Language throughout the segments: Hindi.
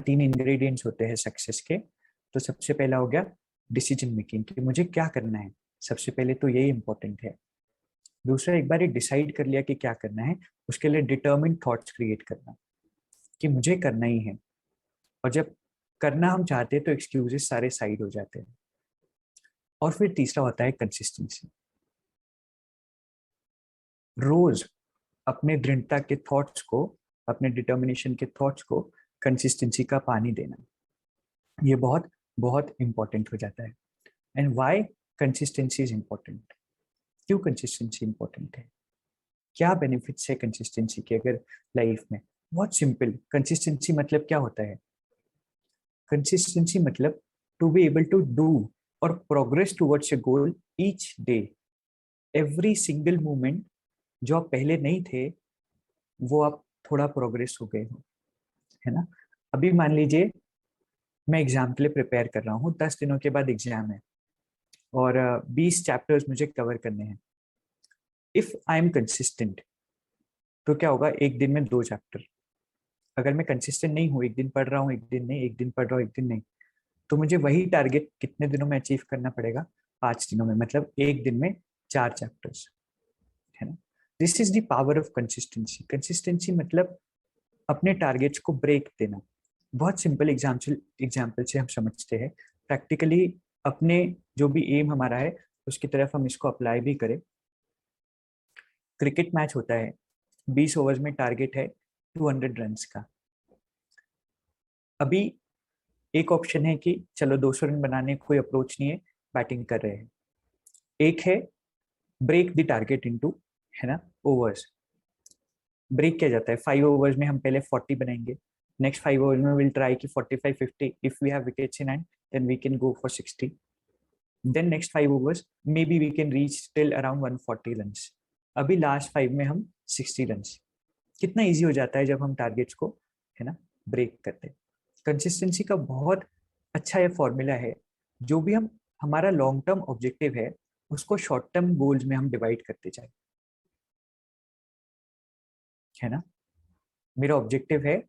3 इंग्रेडिएंट्स होते हैं सक्सेस के। तो सबसे पहला हो गया डिसीजन मेकिंग कि मुझे क्या करना है, सबसे पहले तो यही इंपॉर्टेंट है। दूसरा, एक बार ये डिसाइड कर लिया कि क्या करना है, उसके लिए डिटर्मिन्ड थॉट्स क्रिएट करना कि मुझे करना ही है। और जब करना हम चाहते हैं तो एक्सक्यूजेस सारे साइड हो जाते हैं। और फिर तीसरा होता है कंसिस्टेंसी। रोज अपने दृढ़ता के थॉट्स को, अपने डिटर्मिनेशन के थॉट्स को कंसिस्टेंसी का पानी देना, ये बहुत बहुत इंपॉर्टेंट हो जाता है। And why consistency is important, क्यों कंसिस्टेंसी इंपॉर्टेंट है, क्या बेनिफिट्स है कंसिस्टेंसी के अगर लाइफ में। बहुत सिंपल, कंसिस्टेंसी मतलब क्या होता है? कंसिस्टेंसी मतलब to be able to do और progress towards a goal each day. Every single movement जो आप पहले नहीं थे वो आप थोड़ा प्रोग्रेस हो गए हो, है ना। अभी मान लीजिए मैं एग्जाम के लिए प्रिपेयर कर रहा हूँ, 10 दिनों के बाद एग्जाम है और 20 चैप्टर्स मुझे कवर करने हैं। इफ आई एम कंसिस्टेंट तो क्या होगा, एक दिन में 2 चैप्टर। अगर मैं कंसिस्टेंट नहीं हूँ, एक दिन पढ़ रहा हूँ एक दिन नहीं, एक दिन पढ़ रहा हूँ एक दिन नहीं, तो मुझे वही टारगेट कितने दिनों में अचीव करना पड़ेगा? 5 दिनों में, मतलब एक दिन में 4 चैप्टर्स, है ना। This is the power of consistency. Consistency मतलब अपने टारगेट्स को ब्रेक देना। बहुत सिंपल एग्जाम्पल से हम समझते हैं, प्रैक्टिकली अपने जो भी एम हमारा है उसकी तरफ हम इसको अप्लाई भी करें। क्रिकेट मैच होता है, 20 ओवर्स में टारगेट है 200 रन का। अभी एक ऑप्शन है कि चलो 200 रन बनाने कोई अप्रोच नहीं है, बैटिंग कर रहे हैं। एक है ब्रेक द टारगेट इनटू, है ना, ओवर्स। ब्रेक किया जाता है 5 ओवर्स में हम पहले 40 बनाएंगे, नेक्स्ट 5 ओवर्स में विल ट्राई कि 45 50, if we have wickets in hand then we can go for 60, then next 5 overs maybe we can reach till around 140 runs. अभी लास्ट 5 में हम 60 रन्स। कितना इजी हो जाता है जब हम टारगेट्स को, है ना, ब्रेक करते हैं। कंसिस्टेंसी का बहुत अच्छा ये फॉर्मूला है। जो भी हम हमारा लॉन्ग टर्म ऑब्जेक्टिव है उसको शॉर्ट टर्म गोल्स में हम डिवाइड करते जाए, है ना। मेरा ऑब्जेक्टिव है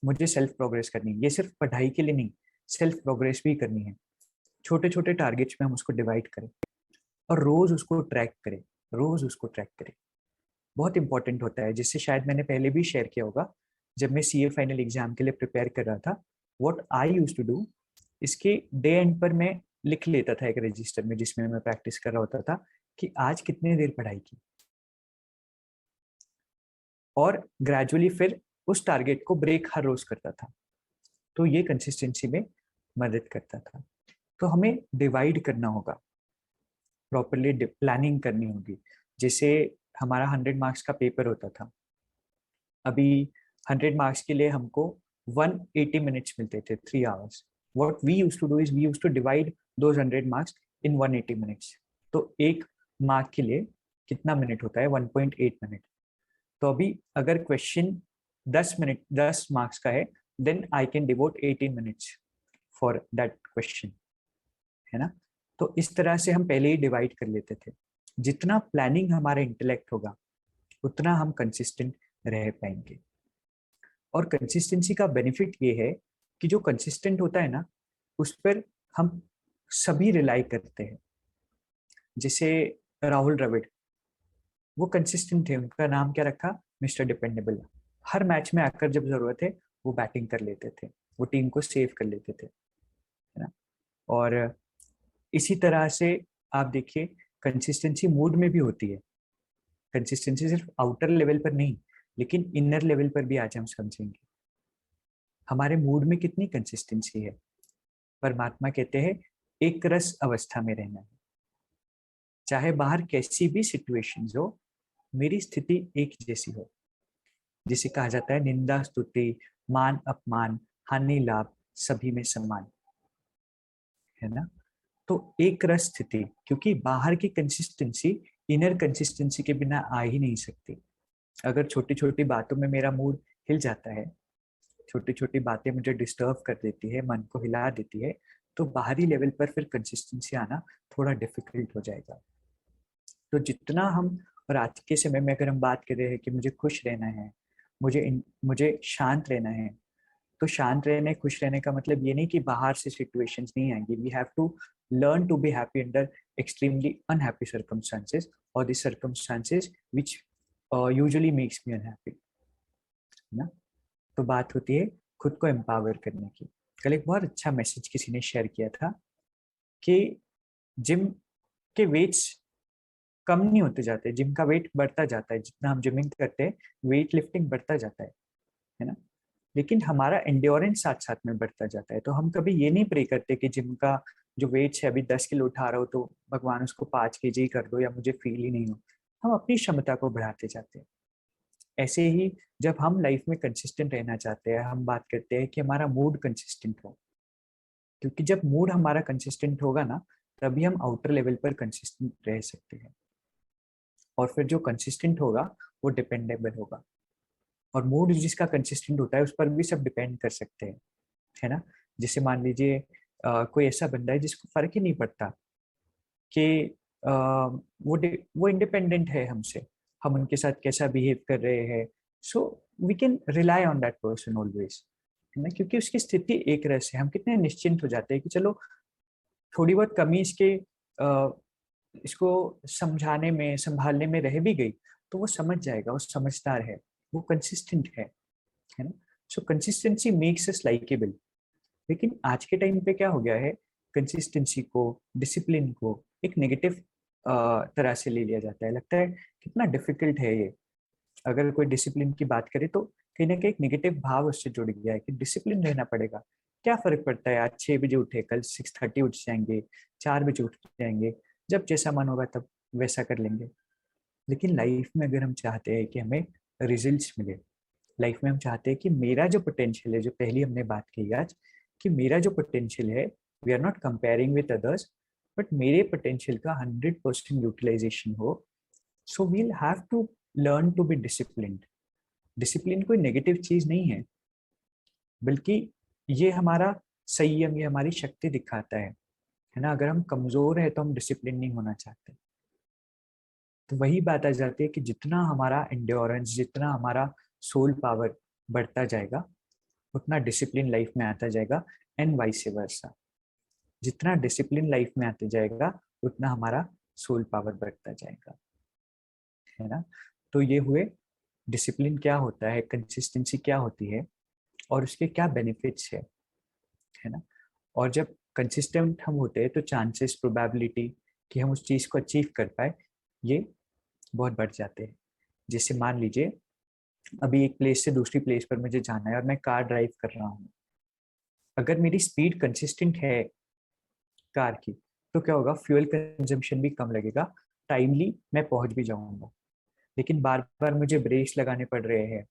मुझे सेल्फ प्रोग्रेस करनी है, ये सिर्फ पढ़ाई के लिए नहीं, सेल्फ प्रोग्रेस भी करनी है। छोटे छोटे टारगेट्स में हम उसको डिवाइड करें और रोज उसको ट्रैक करें, रोज उसको ट्रैक करें। बहुत इंपॉर्टेंट होता है, जिससे शायद मैंने पहले भी शेयर किया होगा। जब मैं सीए फाइनल एग्जाम के लिए प्रिपेयर कर रहा था, what I used to do, इसके डे एंड पर मैं लिख लेता था एक रजिस्टर में जिसमें मैं प्रैक्टिस कर रहा होता था कि आज कितनी देर पढ़ाई की, और ग्रेजुअली फिर उस टारगेट को ब्रेक हर रोज करता था। तो ये कंसिस्टेंसी में मदद करता था। तो हमें डिवाइड करना होगा, प्रॉपरली प्लानिंग करनी होगी। जैसे हमारा 100 मार्क्स का पेपर होता था, अभी 100 मार्क्स के लिए हमको 180 मिनट्स मिलते थे, 3 hours. What we used to do is we used to divide those 100 marks in 180 minutes. तो एक मार्क के लिए कितना मिनट होता है? 1.8 मिनट। तो अभी अगर क्वेश्चन 10 मार्क्स का है, then I can devote 18 minutes for that question, है ना। तो इस तरह से हम पहले ही डिवाइड कर लेते थे। जितना प्लानिंग हमारा इंटेलेक्ट होगा उतना हम कंसिस्टेंट रह पाएंगे। और कंसिस्टेंसी का बेनिफिट ये है कि जो कंसिस्टेंट होता है ना, उस पर हम सभी रिलाई करते हैं। जैसे राहुल द्रविड़, वो कंसिस्टेंट थे, उनका नाम क्या रखा? Mister dependable. हर मैच में आकर जब जरूरत है वो बैटिंग कर लेते थे, वो टीम को सेव कर लेते थे, है ना। और इसी तरह से आप देखिए कंसिस्टेंसी मूड में भी होती है। कंसिस्टेंसी सिर्फ आउटर लेवल पर नहीं, लेकिन इनर लेवल पर भी आज हम समझेंगे। हमारे मूड में कितनी कंसिस्टेंसी है? परमात्मा कहते हैं एक रस अवस्था में रहना है, चाहे बाहर कैसी भी सिचुएशन हो मेरी स्थिति एक जैसी हो। जिसे कहा जाता है निंदा स्तुति मान अपमान हानि लाभ सभी में समान, है ना। तो एक रस स्थिति, क्योंकि बाहर की कंसिस्टेंसी इनर कंसिस्टेंसी के बिना आ ही नहीं सकती। अगर छोटी छोटी बातों में मेरा मूड हिल जाता है, छोटी छोटी बातें मुझे डिस्टर्ब कर देती है, मन को हिला देती है, तो बाहरी लेवल पर फिर कंसिस्टेंसी आना थोड़ा डिफिकल्ट हो जाएगा। तो जितना हम, और आज के समय में अगर हम बात कर रहे हैं कि मुझे खुश रहना है, मुझे शांत रहना है, तो शांत रहने, खुश रहने का मतलब ये नहीं कि बाहर से सिचुएशंस नहीं आएंगी. We have to learn to be happy under extremely unhappy circumstances or the circumstances which usually makes me unhappy, है ना. तो बात होती है खुद को एम्पावर करने की. कल एक बहुत अच्छा मैसेज किसी ने शेयर किया था कि जिम के वेट्स कम नहीं होते जाते, जिम का वेट बढ़ता जाता है. जितना हम जिमिंग करते हैं वेट लिफ्टिंग बढ़ता जाता है ना. लेकिन हमारा एंड्योरेंस साथ साथ में बढ़ता जाता है. तो हम कभी ये नहीं प्रे करते कि जिम का जो वेट है, अभी 10 किलो उठा रहा हो तो भगवान उसको 5 kg कर दो या मुझे फील ही नहीं हो. हम अपनी क्षमता को बढ़ाते जाते हैं. ऐसे ही जब हम लाइफ में कंसिस्टेंट रहना चाहते हैं, हम बात करते हैं कि हमारा मूड कंसिस्टेंट हो. क्योंकि जब मूड हमारा कंसिस्टेंट होगा ना, तभी हम आउटर लेवल पर कंसिस्टेंट रह सकते हैं. और फिर जो कंसिस्टेंट होगा वो डिपेंडेबल होगा. और मूड जिसका कंसिस्टेंट होता है उस पर भी सब डिपेंड कर सकते हैं, है ना. जैसे मान लीजिए कोई ऐसा बंदा है जिसको फर्क ही नहीं पड़ता कि वो इंडिपेंडेंट है हमसे, हम उनके साथ कैसा बिहेव कर रहे हैं. So we can rely on that person always, है ना. क्योंकि उसकी स्थिति एक रस है, हम कितने निश्चिंत हो जाते हैं कि चलो थोड़ी बहुत कमी इसको समझाने में, संभालने में रह भी गई तो वो समझ जाएगा, वो समझदार है, वो कंसिस्टेंट है ना. सो कंसिस्टेंसी मेक्स अस लाइकेबल. लेकिन आज के टाइम पे क्या हो गया है, कंसिस्टेंसी को, डिसिप्लिन को एक नेगेटिव तरह से ले लिया जाता है. लगता है कितना डिफिकल्ट है ये. अगर कोई डिसिप्लिन की बात करे तो कहीं ना कहीं एक नेगेटिव भाव उससे जुड़ गया है कि डिसिप्लिन रहना पड़ेगा. क्या फर्क पड़ता है, आज 6 बजे उठे, कल 6:30 उठ जाएंगे, 4 बजे उठ जाएंगे, जब जैसा मन होगा तब वैसा कर लेंगे. लेकिन लाइफ में अगर हम चाहते हैं कि हमें रिजल्ट्स मिले, लाइफ में हम चाहते हैं कि मेरा जो पोटेंशियल है, जो पहली हमने बात की आज, कि मेरा जो पोटेंशियल है, we are not comparing with others, but मेरे पोटेंशियल का 100% यूटिलाइजेशन हो. So we'll have to learn to be disciplined. Discipline कोई नेगेटिव चीज नहीं है, बल्कि ये हमारा संयम, ये हमारी शक्ति दिखाता है ना. अगर हम कमजोर है तो हम डिसिप्लिन नहीं होना चाहते. तो वही बात आ जाती है कि जितना हमारा एंड्योरेंस, जितना हमारा सोल पावर बढ़ता जाएगा, उतना डिसिप्लिन लाइफ में आता जाएगा. एंड वाइस वर्सा, जितना डिसिप्लिन लाइफ में आते जाएगा उतना हमारा सोल पावर बढ़ता जाएगा, है ना. तो ये हुए डिसिप्लिन क्या होता है, कंसिस्टेंसी क्या होती है और उसके क्या बेनिफिट्स है ना. और जब कंसिस्टेंट हम होते हैं तो चांसेस, प्रोबेबिलिटी कि हम उस चीज को अचीव कर पाए, ये बहुत बढ़ जाते हैं. जैसे मान लीजिए अभी एक प्लेस से दूसरी प्लेस पर मुझे जाना है और मैं कार ड्राइव कर रहा हूँ. अगर मेरी स्पीड कंसिस्टेंट है कार की, तो क्या होगा, फ्यूल कंजम्पशन भी कम लगेगा, टाइमली मैं पहुंच भी जाऊंगा. लेकिन बार बार मुझे ब्रेक्स लगाने पड़ रहे हैं,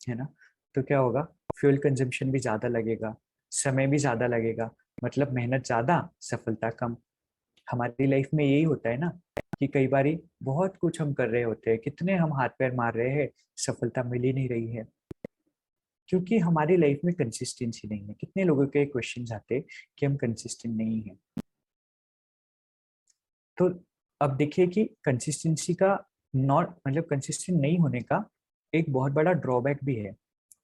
है ना, तो क्या होगा, फ्यूल कंजम्पशन भी ज्यादा लगेगा, समय भी ज्यादा लगेगा, मतलब मेहनत ज्यादा, सफलता कम. हमारी लाइफ में यही होता है ना कि कई बारी बहुत कुछ हम कर रहे होते हैं, कितने हम हाथ पैर मार रहे हैं, सफलता मिल ही नहीं रही है, क्योंकि हमारी लाइफ में कंसिस्टेंसी नहीं है. कितने लोगों के क्वेश्चन आते हैं कि हम कंसिस्टेंट नहीं है. तो अब देखिए कि कंसिस्टेंसी का नॉट मतलब कंसिस्टेंट नहीं होने का एक बहुत बड़ा ड्रॉबैक भी है.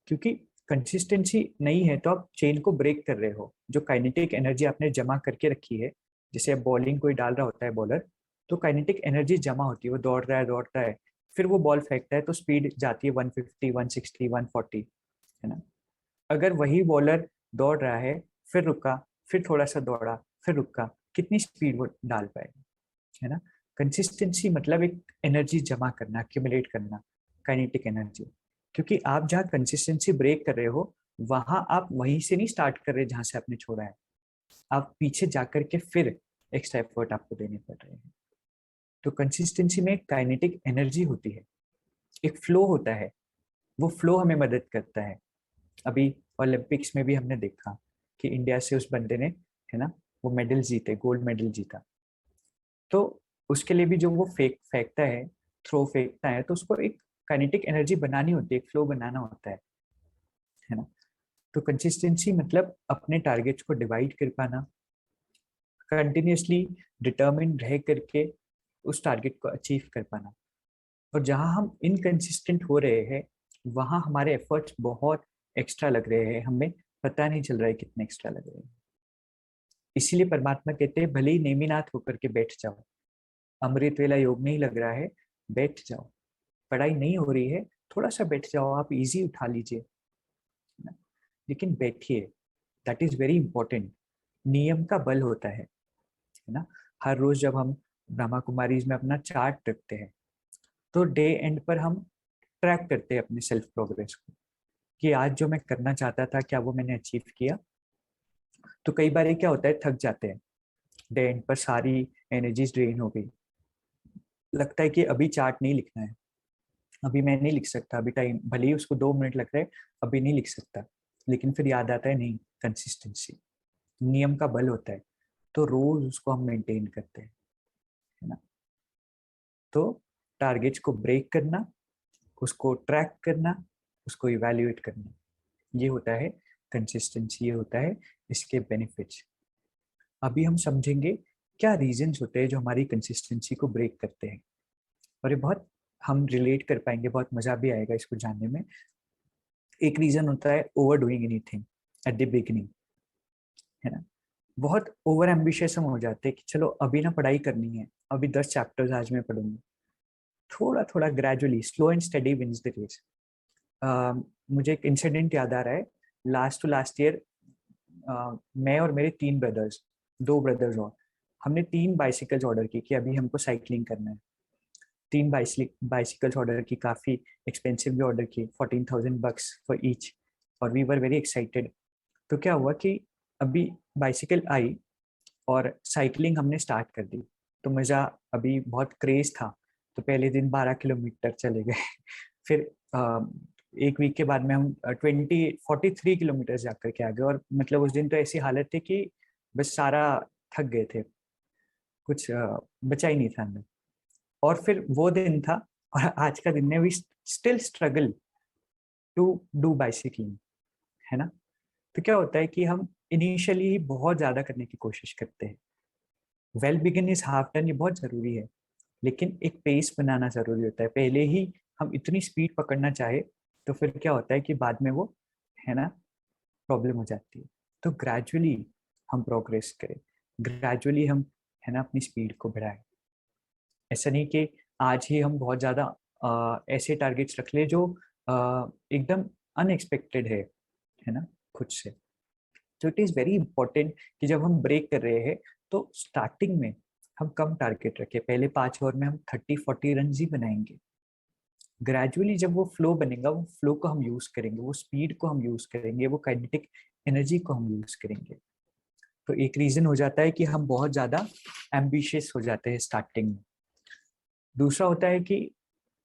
क्योंकि कंसिस्टेंसी नहीं है तो आप चेन को ब्रेक कर रहे हो. जो काइनेटिक एनर्जी आपने जमा करके रखी है, जैसे अब बॉलिंग कोई डाल रहा होता है बॉलर, तो काइनेटिक एनर्जी जमा होती है, वो दौड़ रहा है, फिर वो बॉल फेंकता है तो स्पीड जाती है 150, 160, 140, है ना. अगर वही बॉलर दौड़ रहा है, फिर रुका, फिर थोड़ा सा दौड़ा, फिर रुका, कितनी स्पीड वो डाल पाएगा, है ना. कंसिस्टेंसी मतलब एक एनर्जी जमा करना, एक्यूमुलेट करना, काइनेटिक एनर्जी. क्योंकि आप जहाँ कंसिस्टेंसी ब्रेक कर रहे हो, वहां आप वहीं से नहीं स्टार्ट कर रहे जहां से आपने छोड़ा है, आप पीछे जाकर के फिर एक्स्ट्रा एफर्ट आपको देने पड़ रहे हैं. तो कंसिस्टेंसी में एक काइनेटिक एनर्जी होती है, एक फ्लो होता है, वो फ्लो हमें मदद करता है. अभी ओलंपिक्स में भी हमने देखा कि इंडिया से उस बंदे ने, है ना, वो मेडल जीते, गोल्ड मेडल जीता. तो उसके लिए भी जो वो फेंकता है, थ्रो फेंकता है, तो उसको एक काइनेटिक एनर्जी बनानी होती है, एक फ्लो बनाना होता है ना. तो कंसिस्टेंसी मतलब अपने टारगेट्स को डिवाइड कर पाना, कंटिन्यूसली डिटर्मिन रह करके उस टारगेट को अचीव कर पाना. और जहां हम इनकंसिस्टेंट हो रहे हैं, वहां हमारे एफर्ट्स बहुत एक्स्ट्रा लग रहे हैं, हमें पता नहीं चल रहा है कितने एक्स्ट्रा लग रहे हैं। इसीलिए परमात्मा कहते हैं भले ही नेमिनाथ होकर के बैठ जाओ, अमृत वेला योग नहीं लग रहा है, बैठ जाओ, पढ़ाई नहीं हो रही है, थोड़ा सा बैठ जाओ, आप इजी उठा लीजिए, लेकिन बैठिए, दैट इज वेरी इंपॉर्टेंट। नियम का बल होता है ना। हर रोज जब हम ब्रह्मा कुमारीज में अपना चार्ट रखते हैं, तो डे एंड पर हम ट्रैक करते हैं अपने सेल्फ प्रोग्रेस को, कि आज जो मैं करना चाहता था क्या वो मैंने अचीव किया। तो कई बार ये क्या होता है, थक जाते हैं, डे एंड पर सारी एनर्जीज ड्रेन हो गई, लगता है कि अभी चार्ट नहीं लिखना है, अभी मैं नहीं लिख सकता, अभी टाइम भले ही उसको 2 मिनट लग रहे हैं, अभी नहीं लिख सकता। लेकिन फिर याद आता है नहीं, कंसिस्टेंसी, नियम का बल होता है, तो रोज उसको हम मेंटेन करते हैं, है ना। तो टारगेट्स को ब्रेक करना, उसको ट्रैक करना, उसको इवैल्यूएट करना, ये होता है कंसिस्टेंसी, ये होता है इसके बेनिफिट्स। अभी हम समझेंगे क्या रीजंस होते हैं जो हमारी कंसिस्टेंसी को ब्रेक करते हैं, और ये बहुत हम रिलेट कर पाएंगे, बहुत मजा भी आएगा इसको जानने में। एक रीजन होता है over doing anything at the beginning, है ना। बहुत ओवर एम्बिशियस हम हो जाते हैं कि चलो अभी ना पढ़ाई करनी है, अभी 10 चैप्टर्स आज मैं पढ़ूंगी। थोड़ा थोड़ा gradually, slow and steady wins the race. मुझे एक इंसिडेंट याद आ रहा है, लास्ट टू लास्ट ईयर मैं और मेरे 3 ब्रदर्स, 2 ब्रदर्स और, हमने 3 बाइसिकल्स ऑर्डर की कि अभी हमको साइकिलिंग करना है। 3 बाइसिकल्स ऑर्डर की, काफ़ी एक्सपेंसिव भी ऑर्डर की, $14,000 फॉर ईच, और वी वर वेरी एक्साइटेड। तो क्या हुआ कि अभी बाइसिकल आई और साइकिलिंग हमने स्टार्ट कर दी, तो मज़ा, अभी बहुत क्रेज था। तो पहले दिन 12 किलोमीटर चले गए फिर एक वीक के बाद में हम 43 किलोमीटर जा करके आ गए, और मतलब उस दिन तो ऐसी हालत थी कि बस सारा थक गए थे, कुछ बचा ही नहीं था अंदर। और फिर वो दिन था, और आज का दिन है, we still struggle to do bicycling, है ना। तो क्या होता है कि हम इनिशियली बहुत ज्यादा करने की कोशिश करते हैं, well begin is half done, ये बहुत जरूरी है, लेकिन एक पेस बनाना जरूरी होता है। पहले ही हम इतनी स्पीड पकड़ना चाहे तो फिर क्या होता है कि बाद में वो, है ना, प्रॉब्लम हो जाती है। तो ग्रेजुअली हम प्रोग्रेस करें, ग्रेजुअली हम, है ना, अपनी स्पीड को बढ़ाएं। ऐसा नहीं कि आज ही हम बहुत ज़्यादा ऐसे टारगेट्स रख ले जो एकदम अनएक्सपेक्टेड है ना, खुद से। तो इट इज़ वेरी इंपॉर्टेंट कि जब हम ब्रेक कर रहे हैं तो स्टार्टिंग में हम कम टारगेट रखें, पहले 5 ओवर में हम 30-40 रन ही बनाएंगे। ग्रेजुअली जब वो फ्लो बनेगा, वो फ्लो को हम यूज करेंगे, वो स्पीड को हम यूज करेंगे, वो काइनेटिक एनर्जी को हम यूज करेंगे। तो एक रीजन हो जाता है कि हम बहुत ज्यादा एम्बिशियस हो जाते हैं स्टार्टिंग में। दूसरा होता है कि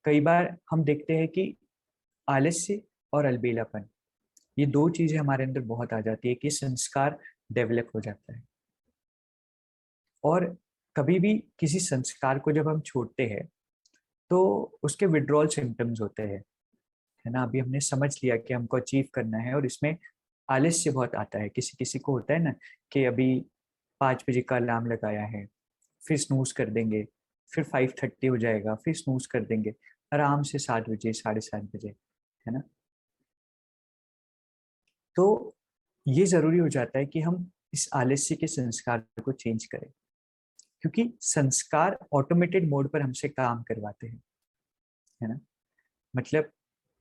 कई बार हम देखते हैं कि आलस्य और अलबेलापन, ये 2 चीजें हमारे अंदर बहुत आ जाती है कि संस्कार डेवलप हो जाता है। और कभी भी किसी संस्कार को जब हम छोड़ते हैं तो उसके विड्रॉल सिम्टम्स होते हैं, है ना। अभी हमने समझ लिया कि हमको अचीव करना है, और इसमें आलस्य बहुत आता है। किसी किसी को होता है ना कि अभी 5 बजे का अलार्म लगाया है, फिर स्नूज कर देंगे, फिर 5:30 हो जाएगा, फिर स्नूज कर देंगे, आराम से 7 बजे, 7:30 बजे, है ना। तो ये जरूरी हो जाता है कि हम इस आलस्य के संस्कार को चेंज करें, क्योंकि संस्कार ऑटोमेटेड मोड पर हमसे काम करवाते हैं, है ना। मतलब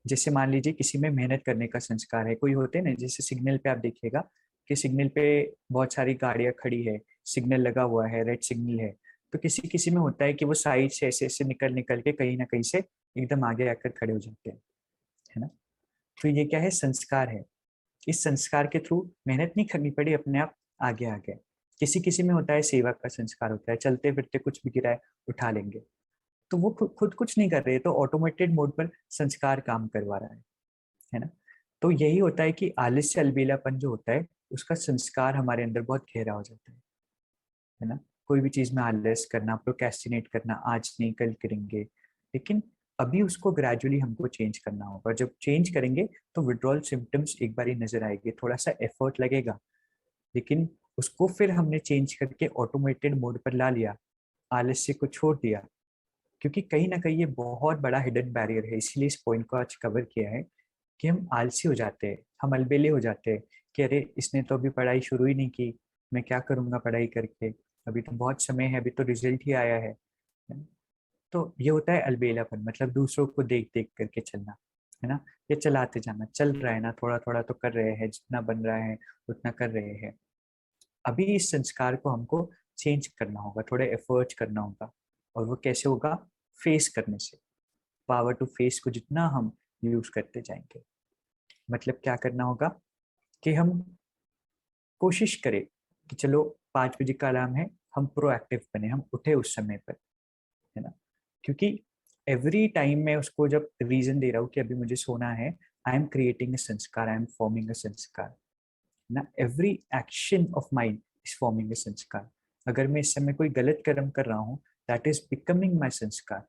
जैसे मान लीजिए किसी में मेहनत करने का संस्कार है, कोई होते हैं ना, जैसे सिग्नल पे आप देखिएगा कि सिग्नल पे बहुत सारी गाड़ियां खड़ी है, सिग्नल लगा हुआ है, रेड सिग्नल है, तो किसी किसी में होता है कि वो साइड से ऐसे ऐसे निकल निकल के कहीं ना कहीं से एकदम आगे आकर खड़े हो जाते हैं, है ना। तो ये क्या है, संस्कार है। इस संस्कार के थ्रू मेहनत नहीं करनी पड़ी, अपने आप आगे आ गए। किसी किसी में होता है सेवा का संस्कार होता है, चलते फिरते कुछ भी गिरा है उठा लेंगे, तो वो खुद कुछ नहीं कर रहे, तो ऑटोमेटेड मोड पर संस्कार काम करवा रहा है ना। तो यही होता है कि आलस्य अलबेलापन जो होता है, उसका संस्कार हमारे अंदर बहुत गहरा हो जाता है ना। कोई भी चीज में आलस करना, प्रोक्रेस्टिनेट करना, आज नहीं कल करेंगे, लेकिन अभी उसको ग्रेजुअली हमको चेंज करना होगा। जब चेंज करेंगे तो विड्रॉल सिम्टम्स एक बार ही नजर आएंगे, थोड़ा सा एफर्ट लगेगा, लेकिन उसको फिर हमने चेंज करके ऑटोमेटेड मोड पर ला लिया, आलस्य को छोड़ दिया। क्योंकि कहीं ना कहीं ये बहुत बड़ा हिडन बैरियर है, इसीलिए इस पॉइंट को आज कवर किया है कि हम आलसी हो जाते हैं, हम अलबेले हो जाते हैं कि अरे इसने तो अभी पढ़ाई शुरू ही नहीं की, मैं क्या करूँगा पढ़ाई करके, अभी तो बहुत समय है, अभी तो रिजल्ट ही आया है। तो ये होता है अलबेलापन, मतलब दूसरों को देख देख करके चलना, है ना। ये चलाते जाना, चल रहा है ना, थोड़ा थोड़ा तो कर रहे हैं, जितना बन रहा है उतना कर रहे हैं। अभी इस संस्कार को हमको चेंज करना होगा, थोड़े एफर्ट्स करना होगा। और वो कैसे होगा? फेस करने से। पावर टू फेस को जितना हम यूज करते जाएंगे, मतलब क्या करना होगा कि हम कोशिश करें कि चलो 5 बजे का अलार्म है, हम प्रोएक्टिव बने, हम उठे उस समय पर, है ना। क्योंकि एवरी टाइम मैं उसको जब रीजन दे रहा हूँ कि अभी मुझे सोना है, आई एम क्रिएटिंग अ संस्कार, आई एम फॉर्मिंग अ संस्कार, ना। Every action of mind is forming a संस्कार। अगर मैं इस समय कोई गलत कर्म कर रहा हूँ, दैट इज बिकमिंग माई संस्कार,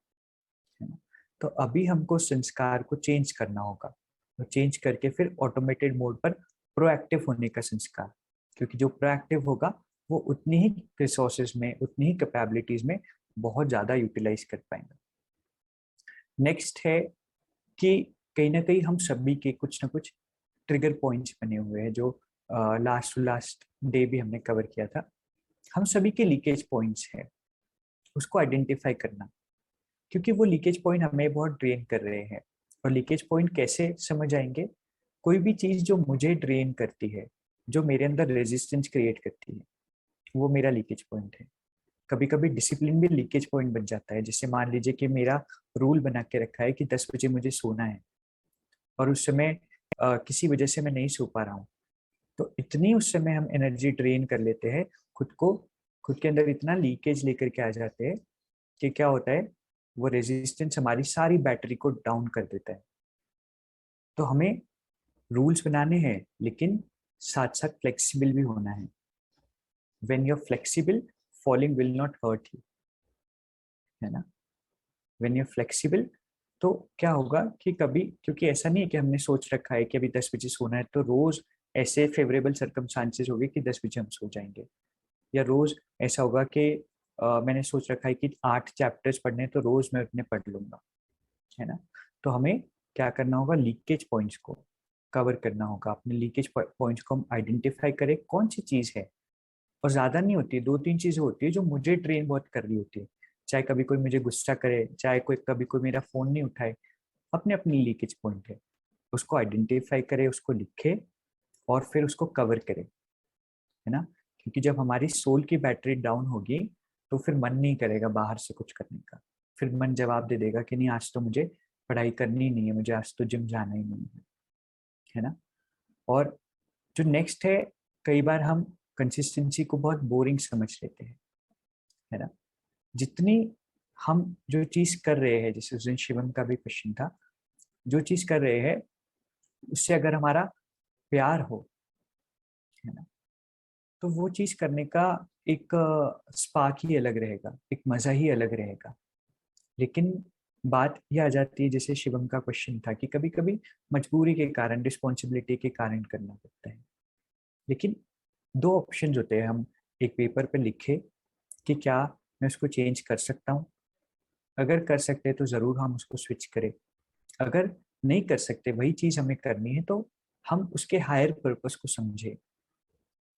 है ना। तो अभी हमको संस्कार को चेंज करना होगा, तो चेंज करके फिर ऑटोमेटेड मोड पर प्रोएक्टिव होने का संस्कार। क्योंकि जो प्रोएक्टिव होगा वो उतनी ही रिसोर्सेज में, उतनी ही कैपेबिलिटीज में बहुत ज्यादा यूटिलाइज कर पाएंगे। नेक्स्ट है कि कहीं ना कहीं हम सभी के कुछ ना कुछ ट्रिगर पॉइंट्स बने हुए हैं, जो लास्ट टू लास्ट डे भी हमने कवर किया था। हम सभी के लीकेज पॉइंट्स हैं, उसको आइडेंटिफाई करना, क्योंकि वो लीकेज पॉइंट हमें बहुत ड्रेन कर रहे हैं। और लीकेज पॉइंट कैसे समझ आएंगे? कोई भी चीज जो मुझे ड्रेन करती है, जो मेरे अंदर रेजिस्टेंस क्रिएट करती है, वो मेरा लीकेज पॉइंट है। कभी कभी डिसिप्लिन भी लीकेज पॉइंट बन जाता है। जैसे मान लीजिए कि मेरा रूल बना के रखा है कि 10 बजे मुझे सोना है, और उस समय किसी वजह से मैं नहीं सो पा रहा हूँ, तो इतनी उस समय हम एनर्जी ड्रेन कर लेते हैं खुद को, खुद के अंदर इतना लीकेज लेकर के आ जाते हैं कि क्या होता है, वो रेजिस्टेंस हमारी सारी बैटरी को डाउन कर देता है। तो हमें रूल्स बनाने हैं, लेकिन साथ साथ फ्लेक्सिबल भी होना है। When you are flexible, falling will not hurt you, है ना। व्हेन यू आर फ्लेक्सिबल, तो क्या होगा कि कभी, क्योंकि ऐसा नहीं है कि हमने सोच रखा है कि अभी 10 बजे सोना है, तो रोज ऐसे फेवरेबल सर्कमस्टांसेस होंगे कि 10 बजे हम सो जाएंगे। या रोज ऐसा होगा कि मैंने सोच रखा है कि 8 चैप्टर्स पढ़ने, तो रोज मैं उतने पढ़ लूंगा, है ना। तो हमें क्या करना होगा? लीकेज पॉइंट्स को कवर करना होगा। अपने लीकेज पॉइंट्स को हम आइडेंटिफाई करें, कौन सी चीज है। और ज्यादा नहीं होती है, 2-3 चीजें होती है जो मुझे ट्रेन बहुत कर रही होती है। चाहे कभी कोई मुझे गुस्सा करे, चाहे कोई कभी कोई मेरा फोन नहीं उठाए, अपने अपनी लीकेज पॉइंट है। उसको आइडेंटिफाई करे, उसको लिखे, और फिर उसको कवर करे, है ना। क्योंकि जब हमारी सोल की बैटरी डाउन होगी, तो फिर मन नहीं करेगा बाहर से कुछ करने का। फिर मन जवाब दे देगा कि नहीं, आज तो मुझे पढ़ाई करनी ही नहीं है, मुझे आज तो जिम जाना ही नहीं है ना। और जो नेक्स्ट है, कई बार हम कंसिस्टेंसी को बहुत बोरिंग समझ लेते हैं, है ना। जितनी हम जो चीज कर रहे हैं, जैसे उस दिन शिवम का भी क्वेश्चन था, जो चीज कर रहे हैं उससे अगर हमारा प्यार हो, है ना, तो वो चीज करने का एक स्पार्क ही अलग रहेगा, एक मजा ही अलग रहेगा। लेकिन बात यह आ जाती है, जैसे शिवम का क्वेश्चन था, कि कभी कभी मजबूरी के कारण, रिस्पॉन्सिबिलिटी के कारण करना पड़ता है। लेकिन 2 ऑप्शन होते हैं, हम एक पेपर पे लिखे कि क्या मैं उसको चेंज कर सकता हूँ। अगर कर सकते हैं तो जरूर हम उसको स्विच करें। अगर नहीं कर सकते, वही चीज हमें करनी है, तो हम उसके हायर पर्पस को समझे।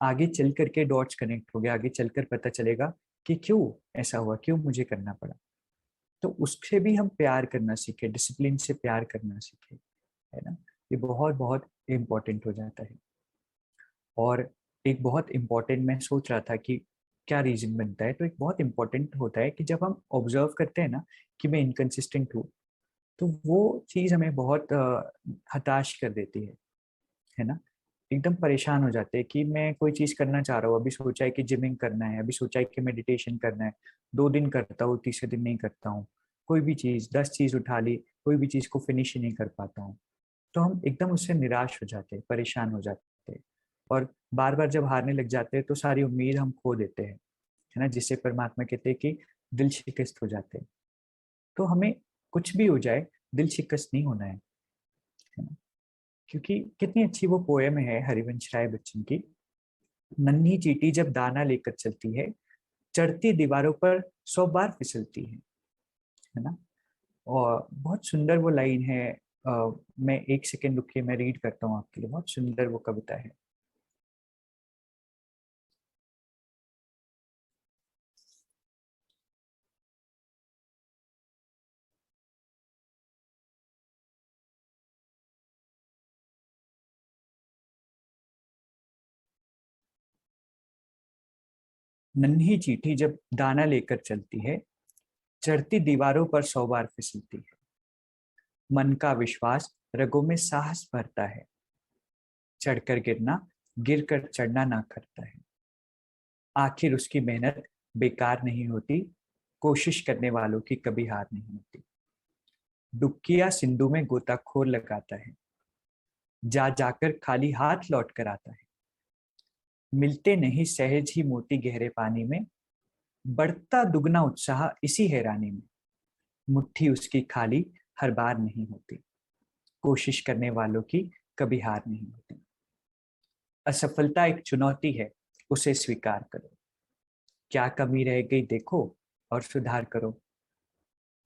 आगे चल करके डॉट्स कनेक्ट हो गए, आगे चलकर पता चलेगा कि क्यों ऐसा हुआ, क्यों मुझे करना पड़ा। तो उससे भी हम प्यार करना सीखे, डिसिप्लिन से प्यार करना सीखे, है ना। ये बहुत बहुत इम्पोर्टेंट हो जाता है। और एक बहुत इम्पोर्टेंट, मैं सोच रहा था कि क्या रीजन बनता है, तो एक बहुत इम्पोर्टेंट होता है कि जब हम ऑब्जर्व करते हैं ना कि मैं इनकन्सिस्टेंट हूँ, तो वो चीज़ हमें बहुत हताश कर देती है ना। एकदम परेशान हो जाते हैं कि मैं कोई चीज़ करना चाह रहा हूँ, अभी सोचा है कि जिमिंग करना है, अभी सोचा है कि मेडिटेशन करना है, 2 दिन करता हूँ, तीसरे दिन नहीं करता हूँ। कोई भी चीज़, 10 चीज़ उठा ली, कोई भी चीज़ को फिनिश ही नहीं कर पाता हूँ। तो हम एकदम उससे निराश हो जाते हैं, परेशान हो जाते हैं। और बार बार जब हारने लग जाते हैं, तो सारी उम्मीद हम खो देते हैं, है ना। जिससे परमात्मा कहते हैं कि दिल शिकस्त हो जाते हैं। तो हमें कुछ भी हो जाए, दिल शिकस्त नहीं होना है ना। क्योंकि कितनी अच्छी वो पोएम है हरिवंश राय बच्चन की, नन्ही चींटी जब दाना लेकर चलती है, चढ़ती दीवारों पर 100 बार फिसलती है ना। और बहुत सुंदर वो लाइन है। मैं एक सेकेंड रुकिए, मैं रीड करता हूँ आपके लिए, बहुत सुंदर वो कविता है। नन्ही चींटी जब दाना लेकर चलती है, चढ़ती दीवारों पर 100 बार फिसलती है। मन का विश्वास रगों में साहस भरता है, चढ़कर गिरना गिरकर चढ़ना ना करता है। आखिर उसकी मेहनत बेकार नहीं होती, कोशिश करने वालों की कभी हार नहीं होती। डुबकिया सिंधु में गोताखोर लगाता है, जा जाकर खाली हाथ लौट कर आता है। मिलते नहीं सहज ही मोती गहरे पानी में, बढ़ता दुगना उत्साह इसी हैरानी में। मुट्ठी उसकी खाली हर बार नहीं होती, कोशिश करने वालों की कभी हार नहीं होती। असफलता एक चुनौती है, उसे स्वीकार करो। क्या कमी रह गई देखो और सुधार करो।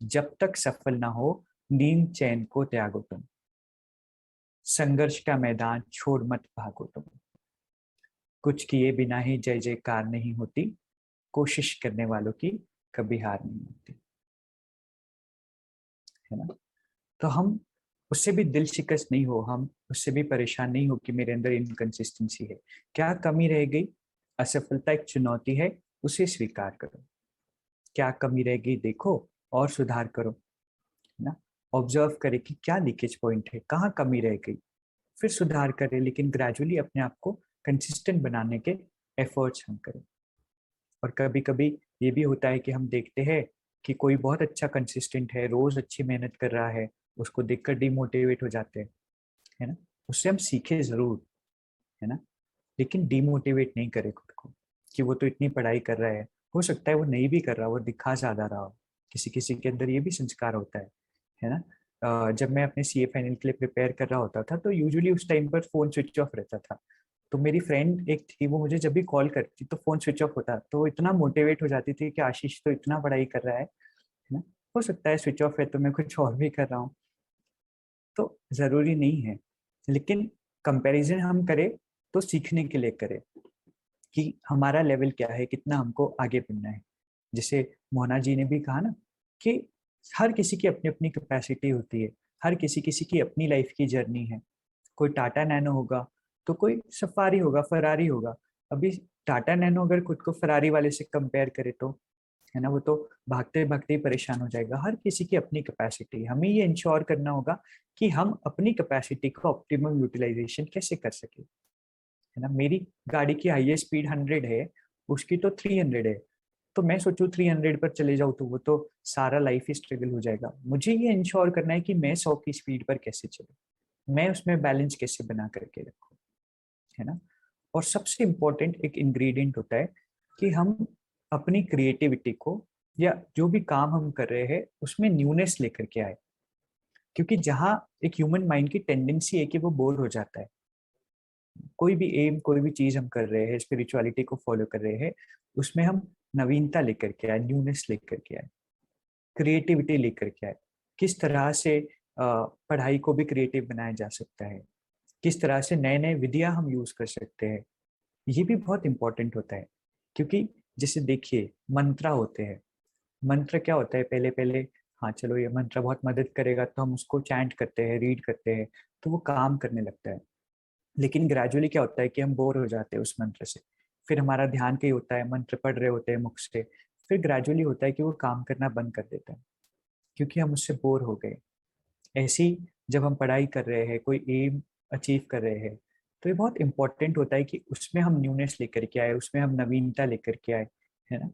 जब तक सफल ना हो, नींद चैन को त्यागो तुम। संघर्ष का मैदान छोड़ मत भागो तुम। कुछ किए बिना ही जय जयकार नहीं होती, कोशिश करने वालों की कभी हार नहीं होती। है ना? तो हम उससे भी दिल शिकस्त नहीं हो, हम उससे भी परेशान नहीं हो कि मेरे अंदर इनकंसिस्टेंसी है। क्या कमी रह गई? असफलता एक चुनौती है, उसे स्वीकार करो। क्या कमी रह गई देखो और सुधार करो। है ना? ऑब्जर्व करें कि क्या लीकेज पॉइंट है, कहाँ कमी रह गई, फिर सुधार करें, लेकिन ग्रेजुअली अपने आप को कंसिस्टेंट बनाने के एफर्ट्स हम करें। और कभी कभी ये भी होता है कि हम देखते हैं कि कोई बहुत अच्छा कंसिस्टेंट है, रोज अच्छी मेहनत कर रहा है, उसको देखकर डिमोटिवेट हो जाते हैं। है ना? उससे हम सीखे जरूर, है ना, लेकिन डिमोटिवेट नहीं करें खुद को कि वो तो इतनी पढ़ाई कर रहा है। हो सकता है वो नहीं भी कर रहा, वो दिखा ज्यादा रहा हो। किसी किसी के अंदर ये भी संस्कार होता है ना? जब मैं अपने सीए फाइनल के लिए प्रिपेयर कर रहा होता था, तो यूजुअली उस टाइम पर फोन स्विच ऑफ रहता था। तो मेरी फ्रेंड एक थी, वो मुझे जब भी कॉल करती तो फोन स्विच ऑफ होता, तो वो इतना मोटिवेट हो जाती थी कि आशीष तो इतना पढ़ाई कर रहा है ना, हो सकता है स्विच ऑफ है तो मैं कुछ और भी कर रहा हूँ। तो जरूरी नहीं है, लेकिन कंपैरिजन हम करें तो सीखने के लिए करें कि हमारा लेवल क्या है, कितना हमको आगे बढ़ना है। जैसे मोहना जी ने भी कहा ना कि हर किसी की अपनी अपनी कैपेसिटी होती है, हर किसी किसी की अपनी लाइफ की जर्नी है। कोई टाटा नैनो होगा तो कोई सफारी होगा, फरारी होगा। अभी टाटा नैनो अगर खुद को फरारी वाले से कंपेयर करे तो, है ना, वो तो भागते भागते ही परेशान हो जाएगा। हर किसी की अपनी कैपेसिटी, हमें ये इंश्योर करना होगा कि हम अपनी कैपेसिटी का ऑप्टिमम यूटिलाइजेशन कैसे कर सके। है ना? मेरी गाड़ी की हाईएस्ट स्पीड 100 है, उसकी तो 300 है। तो मैं सोचूं 300 पर चले जाऊं तो वो तो सारा लाइफ ही स्ट्रगल हो जाएगा। मुझे ये इंश्योर करना है कि मैं 100 की स्पीड पर कैसे चलूं, मैं उसमें बैलेंस कैसे बना करके रखूं। है ना? और सबसे इम्पोर्टेंट एक इंग्रेडिएंट होता है कि हम अपनी क्रिएटिविटी को या जो भी काम हम कर रहे हैं उसमें न्यूनेस लेकर के आए। क्योंकि जहाँ एक ह्यूमन माइंड की टेंडेंसी है कि वो बोर हो जाता है। कोई भी एम, कोई भी चीज हम कर रहे हैं, स्पिरिचुअलिटी को फॉलो कर रहे हैं, उसमें हम नवीनता लेकर के आए, न्यूनेस लेकर के आए, क्रिएटिविटी लेकर के आए। किस तरह से पढ़ाई को भी क्रिएटिव बनाया जा सकता है, किस तरह से नए नए विधियां हम यूज कर सकते हैं, ये भी बहुत इंपॉर्टेंट होता है। क्योंकि जैसे देखिए मंत्र होते हैं, मंत्र क्या होता है, पहले पहले हाँ चलो ये मंत्र बहुत मदद करेगा तो हम उसको चैंट करते हैं, रीड करते हैं, तो वो काम करने लगता है। लेकिन ग्रेजुअली क्या होता है कि हम बोर हो जाते हैं उस मंत्र से, फिर हमारा ध्यान कहीं होता है, मंत्र पढ़ रहे होते हैं मुख से, फिर ग्रेजुअली होता है कि वो काम करना बंद कर देता है क्योंकि हम उससे बोर हो गए। ऐसे ही जब हम पढ़ाई कर रहे हैं, कोई एम अचीव कर रहे हैं, तो ये बहुत इंपॉर्टेंट होता है कि उसमें हम न्यूनेस लेकर के आए, उसमें हम नवीनता लेकर के आए। है ना?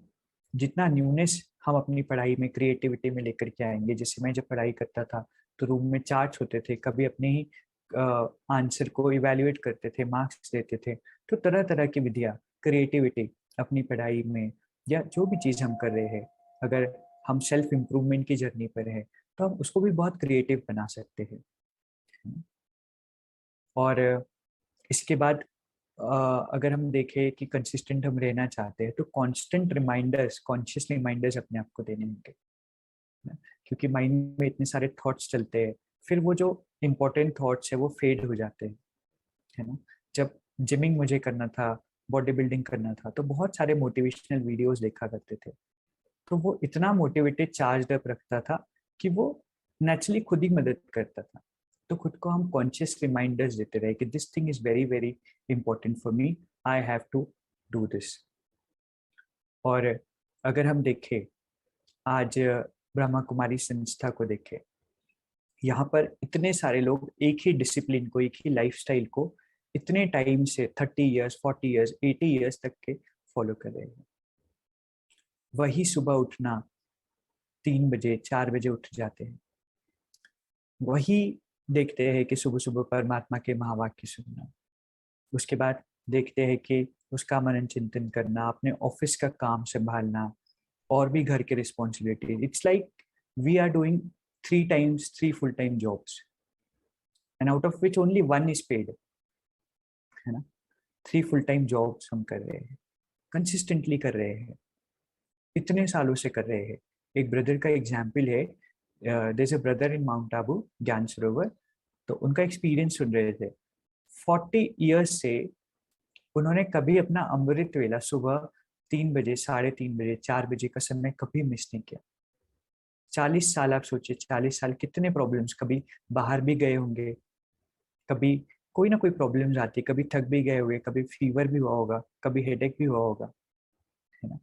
जितना न्यूनेस हम अपनी पढ़ाई में, क्रिएटिविटी में लेकर के आएंगे। जैसे मैं जब पढ़ाई करता था तो रूम में चार्ट्स होते थे, कभी अपने ही आंसर को इवेल्युएट करते थे, मार्क्स देते थे। तो तरह तरह की विधियाँ, क्रिएटिविटी अपनी पढ़ाई में या जो भी चीज़ हम कर रहे हैं, अगर हम सेल्फ इम्प्रूवमेंट की जर्नी पर है तो हम उसको भी बहुत क्रिएटिव बना सकते हैं। और इसके बाद अगर हम देखें कि कंसिस्टेंट हम रहना चाहते हैं तो कांस्टेंट रिमाइंडर्स, कॉन्शियस रिमाइंडर्स अपने आप को देने होंगे ना। क्योंकि माइंड में इतने सारे थॉट्स चलते हैं, फिर वो जो इम्पोर्टेंट थॉट्स है वो फेड हो जाते हैं। है ना? जब जिमिंग मुझे करना था, बॉडी बिल्डिंग करना था, तो बहुत सारे मोटिवेशनल वीडियोस देखा करते थे। तो वो इतना मोटिवेटेड चार्ज अप रखता था कि वो नेचुरली खुद ही मदद करता था। तो खुद को हम कॉन्शियस रिमाइंडर्स देते रहे कि this thing is very very important for me, I have to do this. और अगर हम देखें आज ब्रह्मा कुमारी संस्था को देखें, यहाँ पर इतने सारे लोग एक ही डिसिप्लिन को, एक ही लाइफस्टाइल को इतने टाइम से 30 इयर्स, 40 इयर्स, 80 इयर्स तक के फॉलो कर रहे हैं। वही सुबह उठना, 3 बजे 4 बजे उठ जाते हैं, वही देखते हैं कि सुबह सुबह परमात्मा के महावाक्य सुनना, उसके बाद देखते हैं कि उसका मनन चिंतन करना, अपने ऑफिस का काम संभालना और भी घर के responsibility. It's like we are doing 3 full time jobs and out of which only 1 is paid, है ना। 3 फुल टाइम जॉब्स हम कर रहे हैं, कंसिस्टेंटली कर रहे हैं, इतने सालों से कर रहे हैं। एक ब्रदर का एग्जाम्पल है, there is a brother in Mount Abu, Gyan Sarovar. तो उनका एक्सपीरियंस सुन रहे थे, 40 इयर्स से उन्होंने कभी अपना अमृत वेला सुबह 3 बजे, 3:30 बजे, 4 बजे का समय कभी मिस नहीं किया। 40 साल, आप सोचिए 40 साल, कितने प्रॉब्लम्स, कभी बाहर भी गए होंगे, कभी कोई ना कोई प्रॉब्लम्स आती, कभी थक भी गए हुए, कभी फीवर भी हुआ होगा, कभी हेडेक भी हुआ होगा, है ना।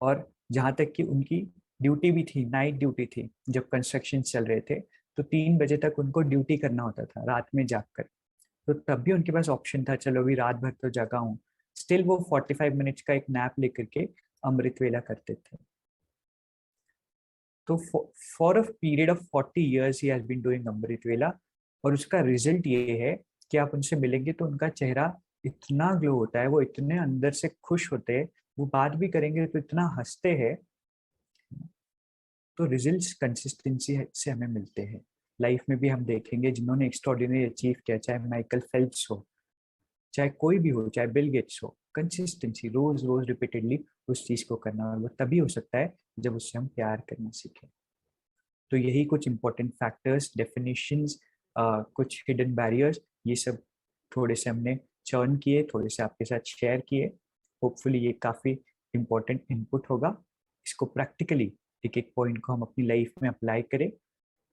और जहाँ तक कि उनकी ड्यूटी भी थी, नाइट ड्यूटी थी, जब कंस्ट्रक्शन चल रहे थे तो 3 बजे तक उनको ड्यूटी करना होता था रात में जागकर। तो तब भी उनके पास ऑप्शन था, चलो अभी रात भर तो जगा हूँ, स्टिल वो 45 मिनट्स का एक नैप लेकर के अमृत वेला करते थे। तो for a period of 40 years he has been doing Amrit vela. और उसका रिजल्ट ये है कि आप उनसे मिलेंगे तो उनका चेहरा इतना ग्लो होता है, वो इतने अंदर से खुश होते हैं, वो बात भी करेंगे तो इतना हंसते हैं। तो रिजल्ट्स कंसिस्टेंसी से हमें मिलते हैं। लाइफ में भी हम देखेंगे जिन्होंने एक्स्ट्राऑर्डिनरी अचीव किया, चाहे माइकल फेल्प्स हो, चाहे कोई भी हो, चाहे बिल गेट्स हो, कंसिस्टेंसी, रोज रोज रिपीटेडली उस चीज को करना, और वो तभी हो सकता है जब उससे हम प्यार करना सीखें। तो यही कुछ इंपॉर्टेंट फैक्टर्स, डेफिनेशंस, कुछ हिडन बैरियर्स, ये सब थोड़े से हमने चर्न किए, थोड़े से आपके साथ शेयर किए। होपफुली ये काफ़ी इंपॉर्टेंट इनपुट होगा। इसको प्रैक्टिकली एक एक पॉइंट को हम अपनी लाइफ में अप्लाई करें,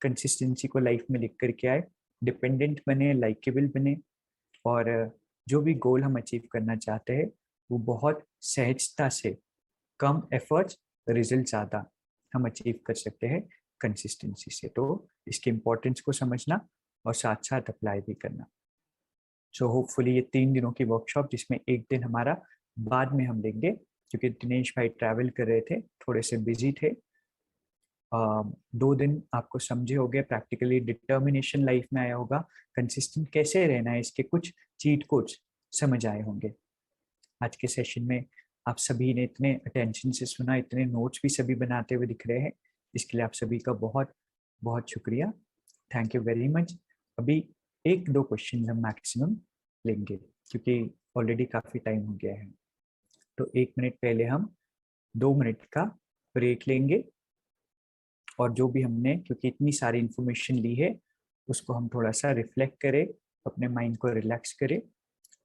कंसिस्टेंसी को लाइफ में लिख करके आए, डिपेंडेंट बने, लाइकेबल बने, और जो भी गोल हम अचीव करना चाहते हैं वो बहुत सहजता से, कम एफर्ट्स, रिजल्ट ज़्यादा हम अचीव कर सकते हैं कंसिस्टेंसी से। तो इसके इम्पोर्टेंस को समझना और साथ साथ अप्लाई भी करना। सो होपफुली ये 3 दिनों की वर्कशॉप, जिसमें एक दिन हमारा बाद में हम लेंगे क्योंकि दिनेश भाई ट्रैवल कर रहे थे, थोड़े से बिजी थे। 2 दिन आपको समझे होंगे, प्रैक्टिकली डिटर्मिनेशन लाइफ में आया होगा, कंसिस्टेंट कैसे रहना है, इसके कुछ चीट कोड्स समझ आए होंगे। आज के सेशन में आप सभी ने इतने अटेंशन से सुना, इतने नोट्स भी सभी बनाते हुए दिख रहे हैं, इसके लिए आप सभी का बहुत बहुत शुक्रिया। Thank you very much. अभी 1-2 क्वेश्चन हम मैक्सिमम लेंगे क्योंकि ऑलरेडी काफ़ी टाइम हो गया है। तो 1 मिनट पहले हम 2 मिनट का ब्रेक लेंगे, और जो भी हमने, क्योंकि इतनी सारी इंफॉर्मेशन ली है, उसको हम थोड़ा सा रिफ्लेक्ट करें, अपने माइंड को रिलैक्स करें,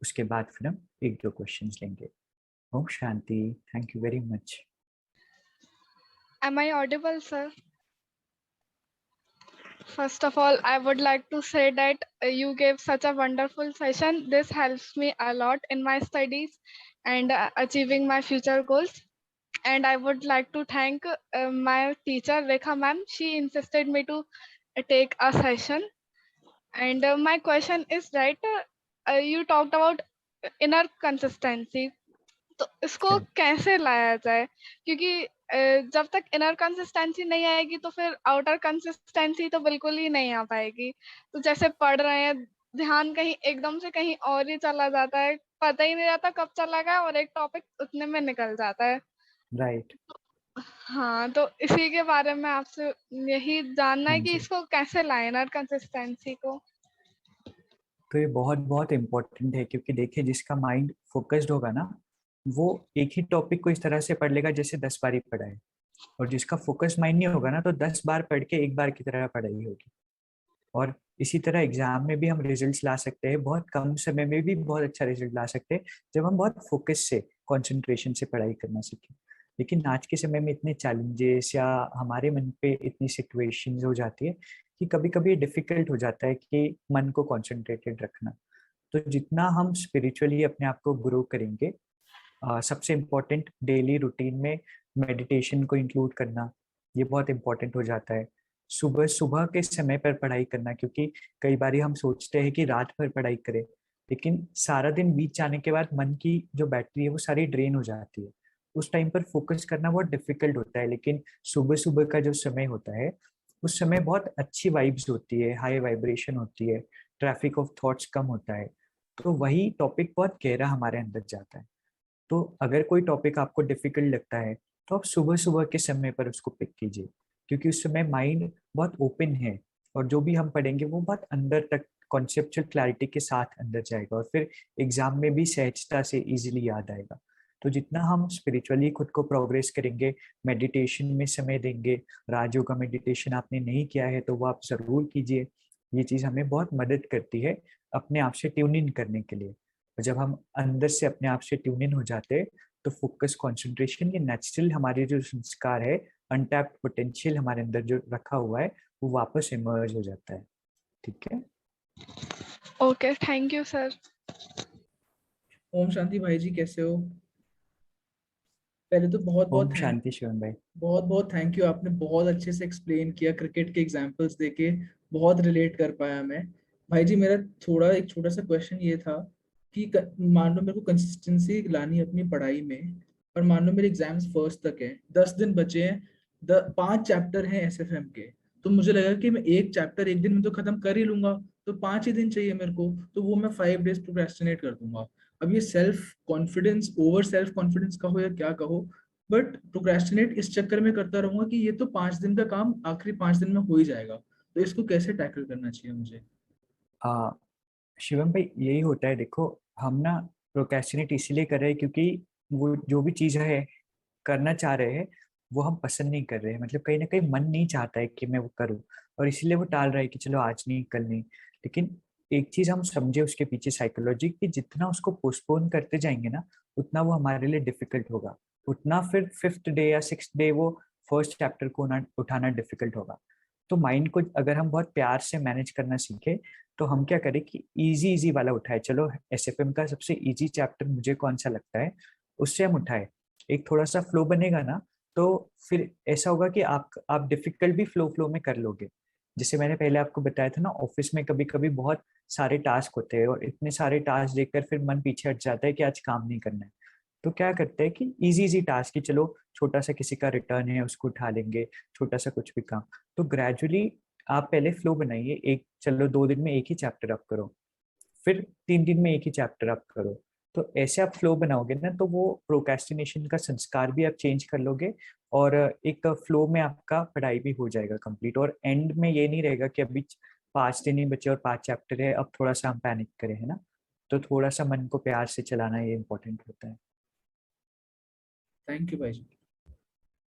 उसके बाद फिर हम 1-2 क्वेश्चंस लेंगे। Om Shanti. Thank you very much. Am I audible, sir? First of all, I would like to say that you gave such a wonderful session. This helps me a lot in my studies and achieving my future goals. And I would like to thank my teacher, Rekha ma'am. She insisted me to take a session. And my question is that you talked about inner consistency. तो इसको कैसे लाया जाए? क्योंकि जब तक इनर कंसिस्टेंसी नहीं आएगी तो फिर आउटर कंसिस्टेंसी तो बिल्कुल ही नहीं आ पाएगी। तो जैसे पढ़ रहे हैं, ध्यान कहीं एकदम से कहीं और ही चला जाता है, पता ही नहीं रहता कब चला गया और एक टॉपिक उतने में निकल जाता है। राइट। हाँ, तो इसी के बारे में आपसे यही जानना हाँ है कि जी, इसको कैसे लाएँ इनर कंसिस्टेंसी को? तो ये बहुत बहुत इम्पोर्टेंट है क्योंकि देखिए जिसका माइंड फोकस्ड होगा ना, वो एक ही टॉपिक को इस तरह से पढ़ लेगा जैसे 10 बार ही पढ़ा है, और जिसका फोकस माइंड नहीं होगा ना, तो 10 बार पढ़ के एक बार की तरह पढ़ाई होगी। और इसी तरह एग्जाम में भी हम रिजल्ट्स ला सकते हैं, बहुत कम समय में भी बहुत अच्छा रिजल्ट ला सकते हैं जब हम बहुत फोकस से, कंसंट्रेशन से पढ़ाई करना सीखें। लेकिन आज के समय में इतने चैलेंजेस या हमारे मन पे इतनी सिचुएशंस हो जाती है कि कभी कभी डिफिकल्ट हो जाता है कि मन को कंसंट्रेटेड रखना। तो जितना हम स्पिरिचुअली अपने आप को ग्रो करेंगे, सबसे इम्पोर्टेंट डेली रूटीन में मेडिटेशन को इंक्लूड करना, ये बहुत इम्पोर्टेंट हो जाता है। सुबह सुबह के समय पर पढ़ाई करना, क्योंकि कई बार हम सोचते हैं कि रात भर पढ़ाई करें, लेकिन सारा दिन बीत जाने के बाद मन की जो बैटरी है वो सारी ड्रेन हो जाती है। उस टाइम पर फोकस करना बहुत डिफिकल्ट होता है, लेकिन सुबह सुबह का जो समय होता है उस समय बहुत अच्छी वाइब्स होती है, हाई वाइब्रेशन होती है, ट्रैफिक ऑफ थॉट्स कम होता है। तो वही टॉपिक बहुत गहरा हमारे अंदर जाता है। तो अगर कोई टॉपिक आपको डिफिकल्ट लगता है तो आप सुबह सुबह के समय पर उसको पिक कीजिए, क्योंकि उस समय माइंड बहुत ओपन है और जो भी हम पढ़ेंगे वो बहुत अंदर तक कॉन्सेप्चुअल क्लैरिटी के साथ अंदर जाएगा और फिर एग्जाम में भी सहजता से इजीली याद आएगा। तो जितना हम स्पिरिचुअली खुद को प्रोग्रेस करेंगे, मेडिटेशन में समय देंगे, राजयोग मेडिटेशन आपने नहीं किया है तो वो आप जरूर कीजिए। ये चीज़ हमें बहुत मदद करती है अपने आप से ट्यून इन करने के लिए। और जब हम अंदर से अपने आप से ट्यून इन हो जाते हैं तो फोकस, कंसंट्रेशन, ये नेचुरल हमारे जो संस्कार है, अनटैप्ड पोटेंशियल हमारे अंदर जो रखा हुआ है वो वापस इमर्ज हो जाता है। ठीक है। Okay, thank you, sir. Om Shanti भाई जी, कैसे हो? पहले तो ओम शांति शिवम भाई। बहुत बहुत थैंक यू, आपने बहुत अच्छे से एक्सप्लेन किया, क्रिकेट के एग्जांपल्स देके बहुत रिलेट कर पाया मैं। भाई जी, मेरा एक छोटा सा क्वेश्चन ये था कि मान लो मेरे को कंसिस्टेंसी लानी है अपनी पढ़ाई में, और मान लो मेरे एग्जाम्स फर्स्ट तक है, 10 दिन बचे हैं, 5 चैप्टर हैं एसएफएम के, तो मुझे लगा कि मैं एक चैप्टर एक दिन में तो खत्म कर ही लूंगा, तो 5 ही दिन चाहिए मेरे को, तो वो मैं 5 डेज प्रोक्रेस्टिनेट कर दूंगा। अब ये self confidence, over self confidence कहो या क्या कहो, बट प्रोक्रेस्टिनेट इस चक्कर में करता रहूंगा कि ये तो 5 दिन का काम आखिरी 5 दिन में हो ही जाएगा, तो इसको कैसे टैकल करना चाहिए मुझे? शिवम भाई, यही होता है। देखो, हम ना प्रोक्रेस्टिनेट इसीलिए कर रहे हैं क्योंकि वो जो भी चीज़ है करना चाह रहे हैं वो हम पसंद नहीं कर रहे हैं, मतलब कहीं ना कहीं मन नहीं चाहता है कि मैं वो करूँ, और इसीलिए वो टाल रहा है कि चलो आज नहीं, कल नहीं। लेकिन एक चीज हम समझे उसके पीछे साइकोलॉजी, कि जितना उसको पोस्टपोन करते जाएंगे ना उतना वो हमारे लिए डिफिकल्ट होगा, उतना फिर 5th डे या 6th डे वो फर्स्ट चैप्टर को उठाना डिफिकल्ट होगा। तो माइंड को अगर हम बहुत प्यार से मैनेज करना सीखे तो हम क्या करें कि इजी इजी वाला उठाए। चलो एसएफएम का सबसे इजी चैप्टर मुझे कौन सा लगता है उससे हम उठाए, एक थोड़ा सा फ्लो बनेगा ना, तो फिर ऐसा होगा कि आप डिफिकल्ट भी फ्लो फ्लो में कर लोगे। जैसे मैंने पहले आपको बताया था ना, ऑफिस में कभी कभी बहुत सारे टास्क होते हैं और इतने सारे टास्क देखकर फिर मन पीछे हट जाता है कि आज काम नहीं करना है। तो क्या करते हैं कि इजी इजी टास्क ही, चलो छोटा सा किसी का रिटर्न है उसको उठा लेंगे, छोटा सा कुछ भी काम। तो ग्रेजुअली आप पहले फ्लो बनाइए, एक चलो 2 दिन में एक ही चैप्टर आप करो, फिर 3 दिन में एक ही चैप्टर आप करो। तो ऐसे आप फ्लो बनाओगे ना तो वो प्रोक्रेस्टिनेशन का संस्कार भी आप चेंज कर लोगे और एक फ्लो में आपका पढ़ाई भी हो जाएगा कंप्लीट, और एंड में ये नहीं रहेगा कि अभी 5 दिन ही बचे और 5 चैप्टर है, अब थोड़ा सा हम पैनिक करें, है ना। तो थोड़ा सा मन को प्यार से चलाना ये इम्पोर्टेंट होता है। थैंक यू भाई जी।